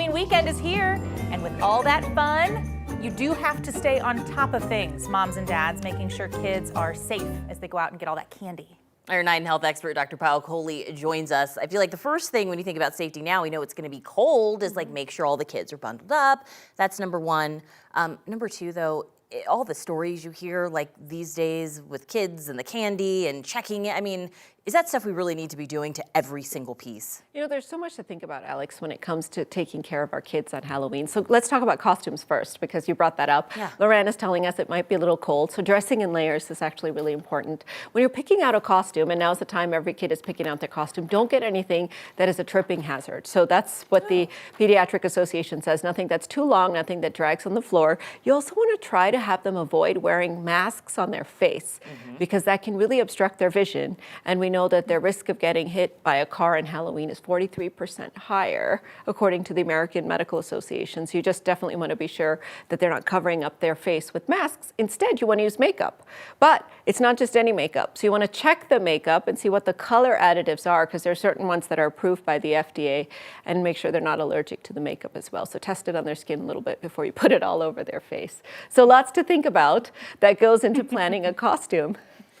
Halloween weekend is here, and with all that fun, you do have to stay on top of things, moms and dads, making sure kids are safe as they go out and get all that candy. Our Night and Health expert, Dr. Payal Kohli, joins us. I feel like the first thing when you think about safety now, we know it's going to be cold, is like make sure all the kids are bundled up. That's number one. Number two, though, all the stories you hear like these days with kids and the candy and checking it, I mean, is that stuff we really need to be doing to every single piece? You know, there's so much to think about, Alex, when it comes to taking care of our kids on Halloween. So let's talk about costumes first, because you brought that up. Yeah. Loren is telling us it might be a little cold, so dressing in layers is actually really important. When you're picking out a costume, and now's the time every kid is picking out their costume, don't get anything that is a tripping hazard. So that's what the Pediatric Association says, nothing that's too long, nothing that drags on the floor. You also want to try to have them avoid wearing masks on their face, because that can really obstruct their vision. And we know that their risk of getting hit by a car on Halloween is 43% higher, according to the American Medical Association. So you just definitely want to be sure that they're not covering up their face with masks. Instead, you want to use makeup. But it's not just any makeup. So you want to check the makeup and see what the color additives are, because there are certain ones that are approved by the FDA, and make sure they're not allergic to the makeup as well. So test it on their skin a little bit before you put it all over their face. So lots to think about that goes into planning a costume.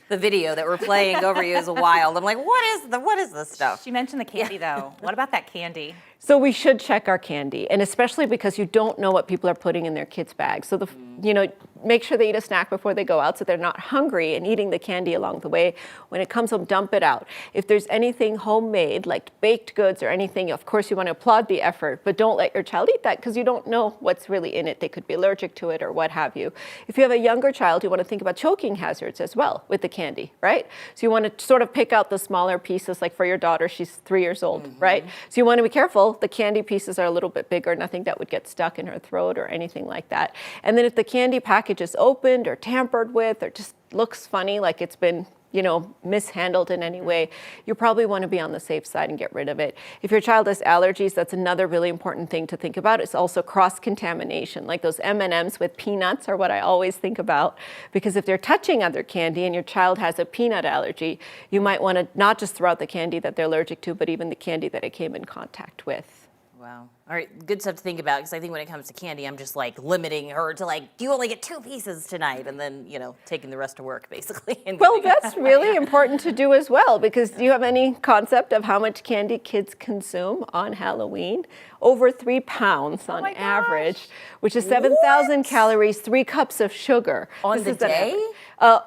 The video that we're playing over you is wild. I'm like, what is this stuff? She mentioned the candy, though. What about that candy? So we should check our candy, and especially because you don't know what people are putting in their kids' bags. So make sure they eat a snack before they go out so they're not hungry and eating the candy along the way. When it comes home, dump it out. If there's anything homemade, like baked goods or anything, of course you want to applaud the effort, but don't let your child eat that because you don't know what's really in it. They could be allergic to it or what have you. If you have a younger child, you want to think about choking hazards as well with the candy, right? So you want to sort of pick out the smaller pieces, like for your daughter, she's 3 years old, right? So you want to be careful. The candy pieces are a little bit bigger, nothing that would get stuck in her throat or anything like that. And then if the candy package is opened or tampered with or just looks funny, like it's been mishandled in any way, you probably want to be on the safe side and get rid of it. If your child has allergies, that's another really important thing to think about. It's also cross-contamination, like those M&Ms with peanuts are what I always think about, because if they're touching other candy and your child has a peanut allergy, you might want to not just throw out the candy that they're allergic to, but even the candy that it came in contact with. Wow. All right, good stuff to think about, because I think when it comes to candy, I'm just like limiting her to like, you only get 2 pieces tonight, and then, taking the rest to work, basically. Well, that's really important to do as well, because do you have any concept of how much candy kids consume on Halloween? Over 3 pounds on average, which is 7,000 calories, 3 cups of sugar. On the day?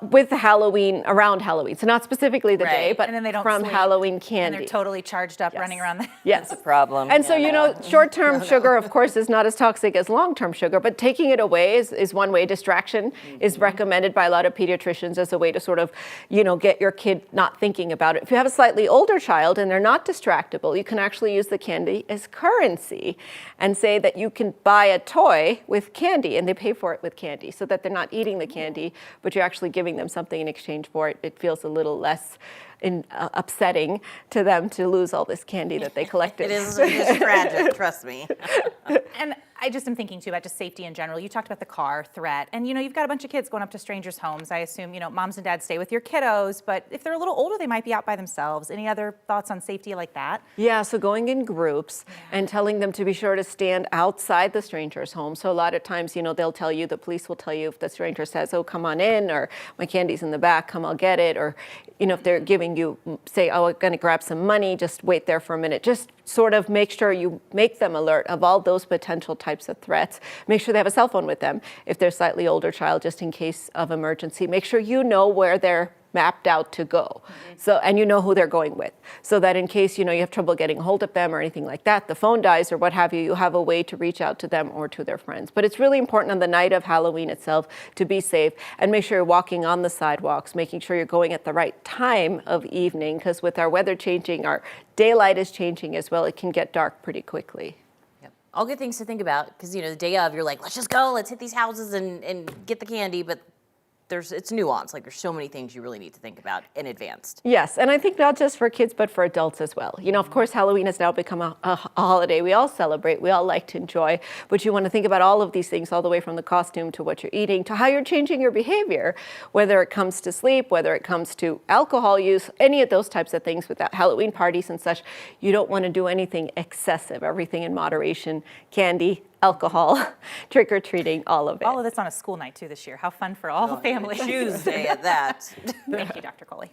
With Halloween, around Halloween. So not specifically the day, but and then they don't from sleep, and candy. And they're totally charged up running around. Yes. That's a problem. And so, short-term sugar, of course, is not as toxic as long-term sugar, but taking it away is one way. Distraction is recommended by a lot of pediatricians as a way to sort of, get your kid not thinking about it. If you have a slightly older child and they're not distractible, you can actually use the candy as currency and say that you can buy a toy with candy, and they pay for it with candy, so that they're not eating the candy, but you're actually giving them something in exchange for it. It feels a little less upsetting to them to lose all this candy that they collected. It is tragic, trust me. And I just am thinking, too, about just safety in general. You talked about the car threat. And, you've got a bunch of kids going up to strangers' homes. I assume, moms and dads stay with your kiddos. But if they're a little older, they might be out by themselves. Any other thoughts on safety like that? Yeah, so going in groups and telling them to be sure to stand outside the stranger's home. So a lot of times, they'll tell you, the police will tell you if the stranger says, oh, come on in, or my candy's in the back, come, I'll get it. Or, if they're giving you, say, oh, I'm going to grab some money, just wait there for a minute. Just sort of make sure you make them alert of all those potential types of threats. Make sure they have a cell phone with them if they're a slightly older child, just in case of emergency. Make sure you know where they're mapped out to go. So, and you know who they're going with, so that in case, you have trouble getting a hold of them or anything like that, the phone dies or what have you, you have a way to reach out to them or to their friends. But it's really important on the night of Halloween itself to be safe and make sure you're walking on the sidewalks, making sure you're going at the right time of evening, because with our weather changing, our daylight is changing as well. It can get dark pretty quickly. All good things to think about, because, the day of, you're like, let's just go, let's hit these houses and get the candy, but it's nuanced. Like there's so many things you really need to think about in advance. Yes, and I think not just for kids, but for adults as well. You know, of course, Halloween has now become a holiday we all celebrate, we all like to enjoy, but you want to think about all of these things, all the way from the costume to what you're eating, to how you're changing your behavior, whether it comes to sleep, whether it comes to alcohol use, any of those types of things with that Halloween parties and such. You don't want to do anything excessive, everything in moderation, candy, alcohol, trick-or-treating, all of it. All of this on a school night too this year. How fun for all the families. Tuesday at that. Thank you, Dr. Kohli.